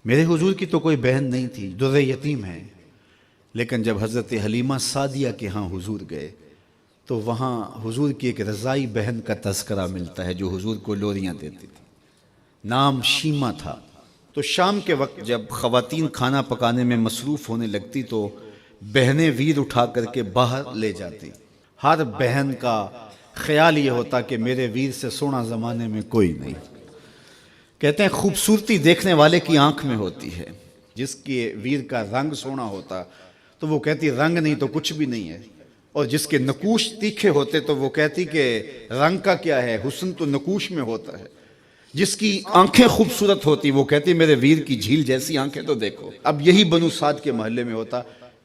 میرے حضور کی تو کوئی بہن نہیں تھی، در یتیم ہے، لیکن جب حضرت حلیمہ سعدیہ کے ہاں حضور گئے تو وہاں حضور کی ایک رضائی بہن کا تذکرہ ملتا ہے جو حضور کو لوریاں دیتی تھی، نام شیمہ تھا۔ تو شام کے وقت جب خواتین کھانا پکانے میں مصروف ہونے لگتی تو بہنیں ویر اٹھا کر کے باہر لے جاتی۔ ہر بہن کا خیال یہ ہوتا کہ میرے ویر سے سونا زمانے میں کوئی نہیں۔ کہتے ہیں خوبصورتی دیکھنے والے کی آنکھ میں ہوتی ہے، جس کے ویر کا رنگ سونا ہوتا تو وہ کہتی رنگ نہیں تو کچھ بھی نہیں ہے، اور جس کے نقوش تیکھے ہوتے تو وہ کہتی کہ رنگ کا کیا ہے، حسن تو نقوش میں ہوتا ہے۔ جس کی آنکھیں خوبصورت ہوتی وہ کہتی میرے ویر کی جھیل جیسی آنکھیں تو دیکھو۔ اب یہی بنو سعد کے محلے میں ہوتا،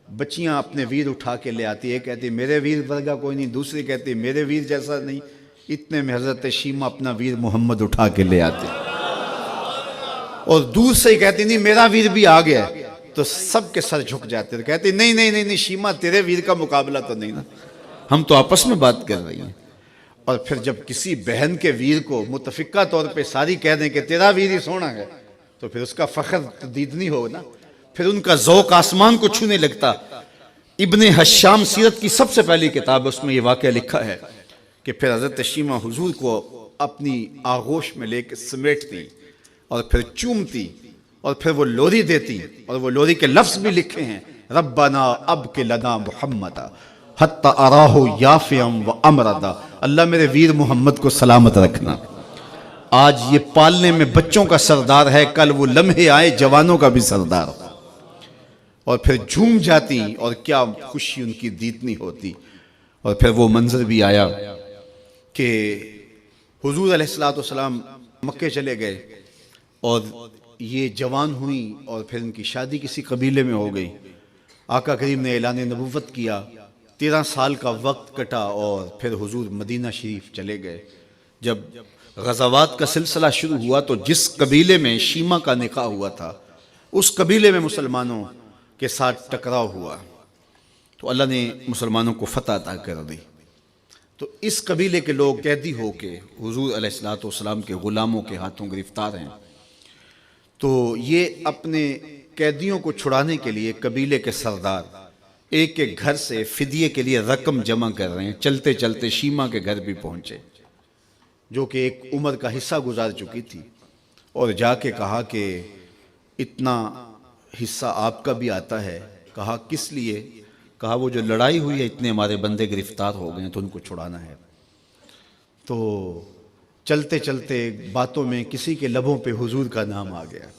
بچیاں اپنے ویر اٹھا کے لے آتی، ایک کہتی میرے ویر ورگا کوئی نہیں، دوسری کہتی میرے ویر جیسا نہیں۔ اتنے میں حضرت شیمہ اپنا ویر محمد اٹھا کے لے آتے اور دور سے ہی کہتی نہیں میرا ویر بھی آ گیا ہے، تو سب کے سر جھک جاتے، کہتی نہیں نہیں نہیں نہیں شیمہ تیرے ویر کا مقابلہ تو نہیں نا، ہم تو آپس میں بات کر رہی ہیں۔ اور پھر جب کسی بہن کے ویر کو متفقہ طور پہ ساری کہہ دیں کہ تیرا ویر ہی سونا ہے تو پھر اس کا فخر دیدنی ہو نا، پھر ان کا ذوق آسمان کو چھونے لگتا۔ ابن حشام سیرت کی سب سے پہلی کتاب، اس میں یہ واقعہ لکھا ہے کہ پھر حضرت شیمہ حضور کو اپنی آغوش میں لے کے سمیٹتی اور پھر چومتی اور پھر وہ لوری دیتی، اور وہ لوری کے لفظ بھی لکھے ہیں، ربنا ابق لنا محمدا حتی اراہ یافعا و امردا، اللہ میرے ویر محمد کو سلامت رکھنا۔ آج یہ پالنے میں بچوں کا سردار ہے، کل وہ لمحے آئے جوانوں کا بھی سردار ہو۔ اور پھر جھوم جاتی اور کیا خوشی ان کی دیتنی ہوتی۔ اور پھر وہ منظر بھی آیا کہ حضور علیہ السلام مکے چلے گئے اور یہ جوان ہوئیں اور پھر ان کی شادی کسی قبیلے میں ہو گئی۔ آقا کریم نے اعلان نبوت کیا، 13 سال کا وقت کٹا اور پھر حضور مدینہ شریف چلے گئے۔ جب غزوات کا سلسلہ شروع ہوا تو جس قبیلے میں شیمہ کا نکاح ہوا تھا اس قبیلے میں مسلمانوں کے ساتھ ٹکراؤ ہوا تو اللہ نے مسلمانوں کو فتح عطا کر دی۔ تو اس قبیلے کے لوگ قیدی ہو کے حضور علیہ السلام کے غلاموں کے ہاتھوں گرفتار ہیں۔ تو یہ اپنے قیدیوں کو چھڑانے کے لیے قبیلے کے سردار ایک ایک گھر سے فدیے کے لیے رقم جمع کر رہے ہیں۔ چلتے چلتے شیمہ کے گھر بھی پہنچے جو کہ ایک عمر کا حصہ گزار چکی تھی، اور جا کے کہا کہ اتنا حصہ آپ کا بھی آتا ہے۔ کہا کس لیے؟ کہا وہ جو لڑائی ہوئی ہے اتنے ہمارے بندے گرفتار ہو گئے ہیں تو ان کو چھڑانا ہے۔ تو چلتے چلتے باتوں میں کسی کے لبوں پہ حضور کا نام آ گیا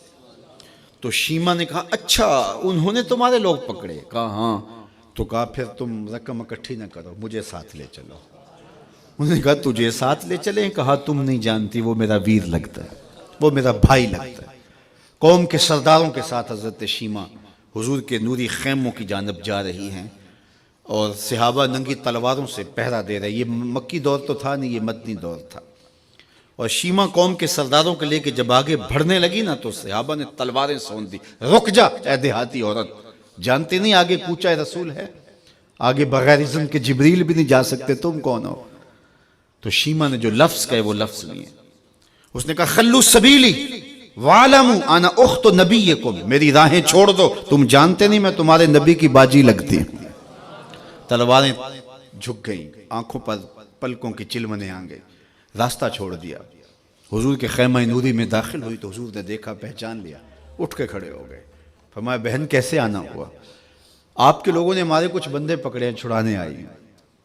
تو شیمہ نے کہا اچھا انہوں نے تمہارے لوگ پکڑے؟ کہا ہاں۔ تو کہا پھر تم رقم اکٹھی نہ کرو، مجھے ساتھ لے چلو۔ انہوں نے کہا تجھے ساتھ لے چلیں؟ کہا تم نہیں جانتی وہ میرا ویر لگتا ہے، وہ میرا بھائی لگتا ہے۔ قوم کے سرداروں کے ساتھ حضرت شیمہ حضور کے نوری خیموں کی جانب جا رہی ہیں اور صحابہ ننگی تلواروں سے پہرا دے رہے۔ یہ مکی دور تو تھا نہیں، یہ مدنی دور تھا۔ اور شیمہ قوم کے سرداروں کے لے کے جب آگے بڑھنے لگی نا تو صحابہ نے تلواریں سون دی، رک جا اے دیہاتی عورت، جانتے نہیں آگے کوچہ رسول ہے، آگے بغیر اذن کے جبریل بھی نہیں جا سکتے، تم کون ہو؟ تو شیمہ نے جو لفظ کہے وہ لفظ نہیں ہے، اس نے کہا خلو سبیلی وَعَلَمُوا اَنَا اُخْتُ نَبِيِّكُمْ، میری راہیں چھوڑ دو، تم جانتے نہیں میں تمہارے نبی کی باجی لگتی ہوں۔ تلواریں جھک گئیں، آنکھوں پر پلکوں کی چلمنے آ گئیں، راستہ چھوڑ دیا۔ حضور کے خیمہ نوری میں داخل ہوئی تو حضور نے دیکھا، پہچان لیا، اٹھ کے کھڑے ہو گئے۔ فرمایا بہن کیسے آنا ہوا؟ آپ کے لوگوں نے ہمارے کچھ بندے پکڑے ہیں، چھڑانے آئی ہیں۔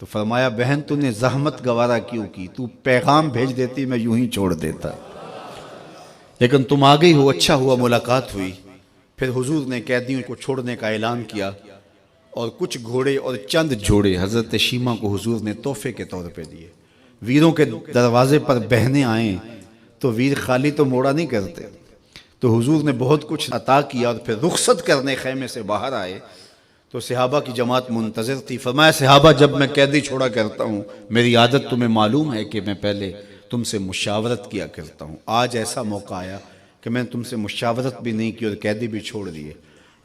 تو فرمایا بہن تو نے زحمت گوارا کیوں کی؟ تو پیغام بھیج دیتی میں یوں ہی چھوڑ دیتا، لیکن تم آ گئی ہو، اچھا ہوا ملاقات ہوئی۔ پھر حضور نے قیدیوں کو چھوڑنے کا اعلان کیا اور کچھ گھوڑے اور چند جوڑے حضرت شیمہ کو حضور نے تحفے کے طور پہ دیے۔ ویروں کے دروازے پر بہنیں آئیں تو ویر خالی تو موڑا نہیں کرتے، تو حضور نے بہت کچھ عطا کیا۔ اور پھر رخصت کرنے خیمے سے باہر آئے تو صحابہ کی جماعت منتظر تھی۔ فرمایا صحابہ جب میں قیدی چھوڑا کرتا ہوں میری عادت تمہیں معلوم ہے کہ میں پہلے تم سے مشاورت کیا کرتا ہوں، آج ایسا موقع آیا کہ میں نے تم سے مشاورت بھی نہیں کی اور قیدی بھی چھوڑ دیے۔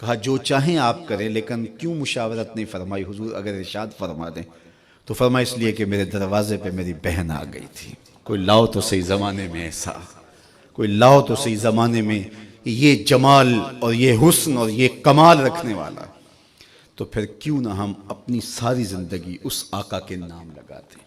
کہا جو چاہیں آپ کریں، لیکن کیوں مشاورت نہیں فرمائی؟ حضور اگر ارشاد فرما دیں تو فرمایا اس لیے کہ میرے دروازے پہ میری بہن آ گئی تھی۔ کوئی لاؤ تو صحیح زمانے میں ایسا، کوئی لاؤ تو صحیح زمانے میں یہ جمال اور یہ حسن اور یہ کمال رکھنے والا، تو پھر کیوں نہ ہم اپنی ساری زندگی اس آقا کے نام لگاتے ہیں۔